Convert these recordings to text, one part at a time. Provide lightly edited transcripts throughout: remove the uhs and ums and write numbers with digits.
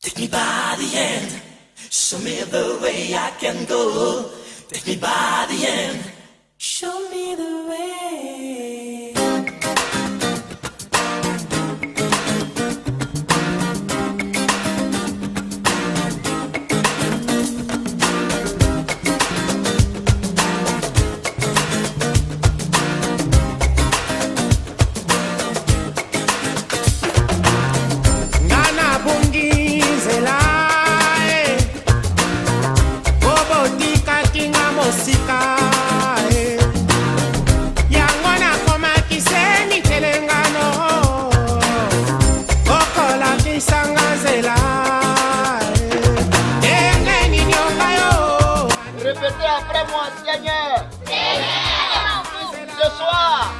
Take me by the hand, show me the way I can go. Take me by the hand, show me the way. Répétez après moi, Seigneur. Ce soir,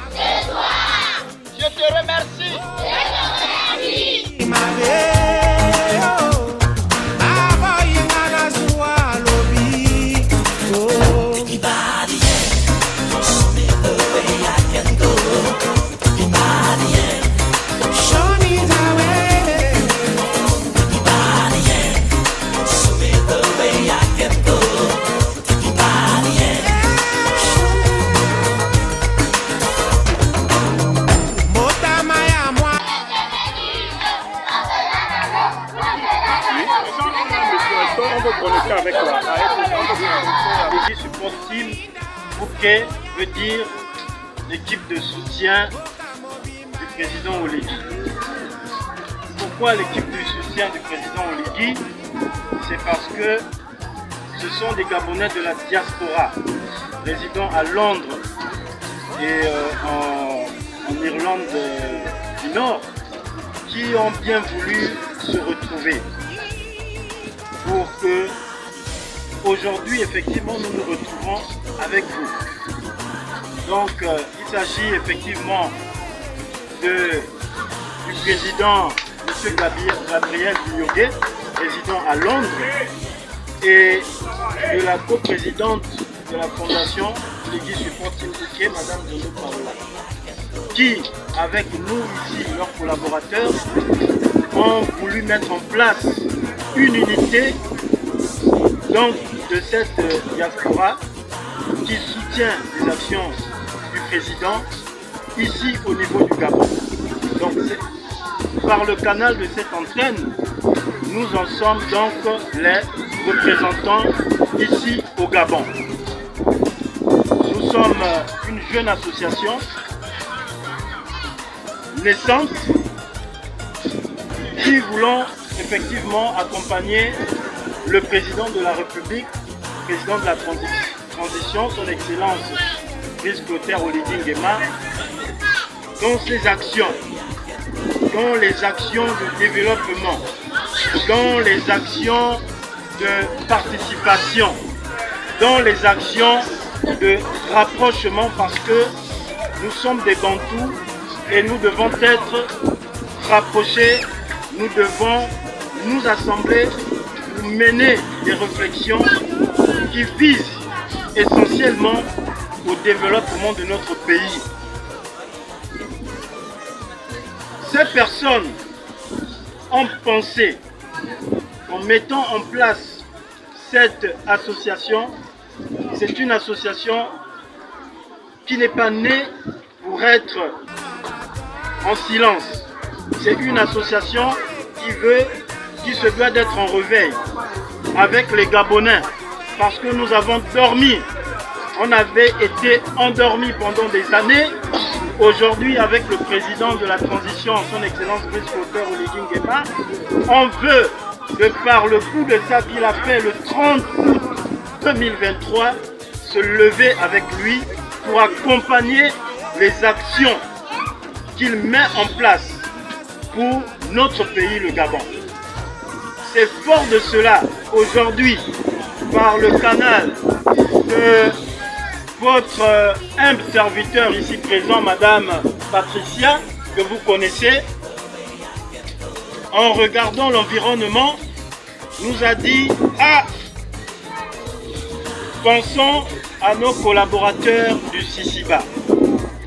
je te remercie. Avec l'équipe support team, Bouquet veut dire l'équipe de soutien du président Oligui. Pourquoi l'équipe de soutien du président Oligui? C'est parce que ce sont des Gabonais de la diaspora résidant à Londres et en Irlande du Nord qui ont bien voulu se retrouver pour que aujourd'hui effectivement nous nous retrouvons avec vous. Donc il s'agit effectivement du président M. Gabriel Biyogué, résident à Londres, et de la coprésidente de la fondation l'église support Team Bouquet, Madame Jono Parola, qui avec nous ici, leurs collaborateurs, ont voulu mettre en place une unité donc de cette diaspora qui soutient les actions du président ici au niveau du Gabon. Donc par le canal de cette antenne, nous en sommes donc les représentants ici au Gabon. Nous sommes une jeune association naissante qui voulons effectivement accompagner le président de la République, président de la transition, son Excellence Brice Clotaire Oligui Nguema, dans ses actions, dans les actions de développement, dans les actions de participation, dans les actions de rapprochement, parce que nous sommes des Bantous et nous devons être rapprochés, nous devons nous assembler, mener des réflexions qui visent essentiellement au développement de notre pays. Ces personnes ont pensé, en mettant en place cette association, c'est une association qui n'est pas née pour être en silence. C'est une association qui se doit d'être en réveil avec les Gabonais, parce que nous avons dormi. On avait été endormis pendant des années. Aujourd'hui, avec le président de la transition, son Excellence Brice Clotaire Oligui Nguema, on veut, de par le coup de ça qu'il a fait le 30 août 2023, se lever avec lui pour accompagner les actions qu'il met en place pour notre pays, le Gabon. C'est fort de cela, aujourd'hui, par le canal de votre humble serviteur ici présent, Madame Patricia, que vous connaissez, en regardant l'environnement, nous a dit « Ah, pensons à nos collaborateurs du Sisiba,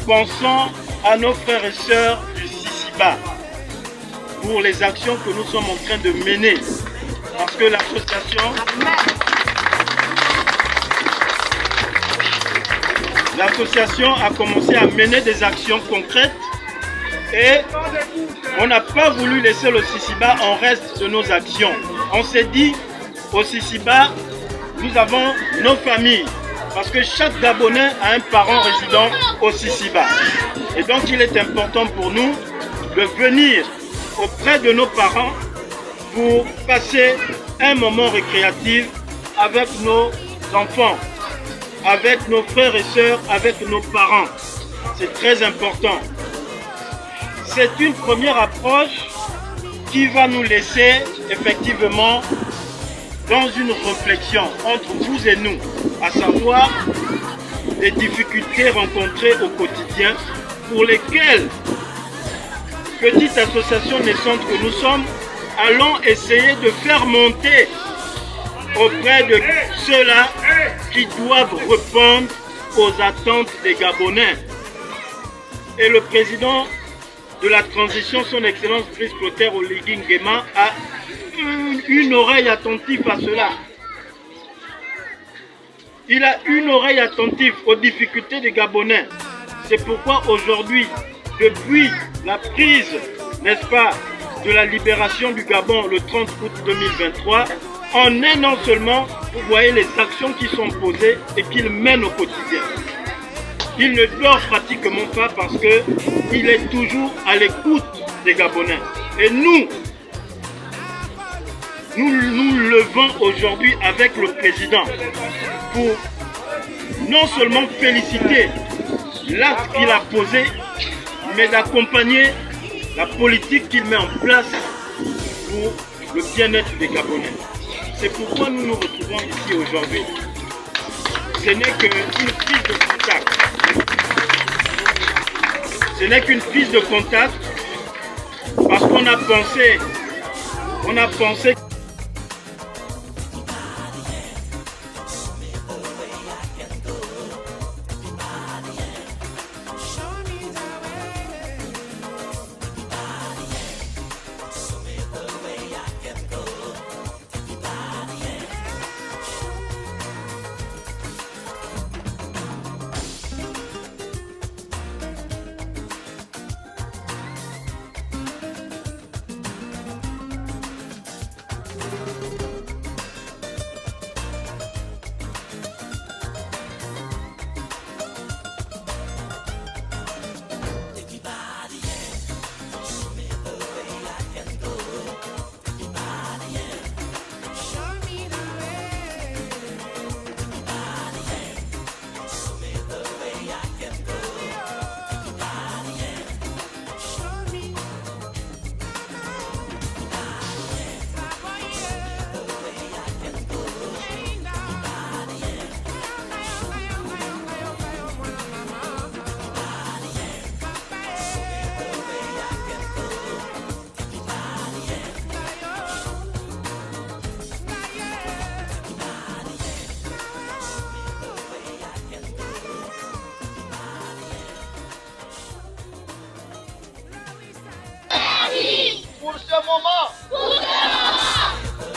pensons à nos frères et sœurs du Sisiba, pour les actions que nous sommes en train de mener parce que l'association a commencé à mener des actions concrètes et on n'a pas voulu laisser le Sisiba en reste de nos actions. On s'est dit, au Sisiba, nous avons nos familles, parce que chaque Gabonais a un parent résident au Sisiba. Et donc il est important pour nous de venir auprès de nos parents pour passer un moment récréatif avec nos enfants, avec nos frères et sœurs, avec nos parents. C'est très important. C'est une première approche qui va nous laisser effectivement dans une réflexion entre vous et nous, à savoir les difficultés rencontrées au quotidien pour lesquelles, petite association naissante que nous sommes, allons essayer de faire monter auprès de ceux-là qui doivent répondre aux attentes des Gabonais. Et le président de la transition, son Excellence Brice Clotaire Oligui Nguema, a une oreille attentive à cela. Il a une oreille attentive aux difficultés des Gabonais. C'est pourquoi aujourd'hui, depuis la prise, n'est-ce pas, de la libération du Gabon le 30 août 2023, en un an seulement, vous voyez les actions qui sont posées et qu'il mène au quotidien. Il ne dort pratiquement pas parce qu'il est toujours à l'écoute des Gabonais. Et nous levons aujourd'hui avec le président pour non seulement féliciter l'acte qu'il a posé, mais d'accompagner la politique qu'il met en place pour le bien-être des Gabonais. C'est pourquoi nous nous retrouvons ici aujourd'hui. Ce n'est qu'une prise de contact. Ce n'est qu'une prise de contact parce qu'on a pensé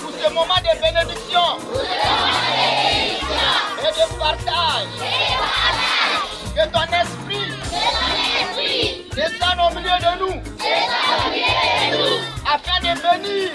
pour ce moment de bénédiction et de partage. Que ton esprit descende au milieu de nous afin de venir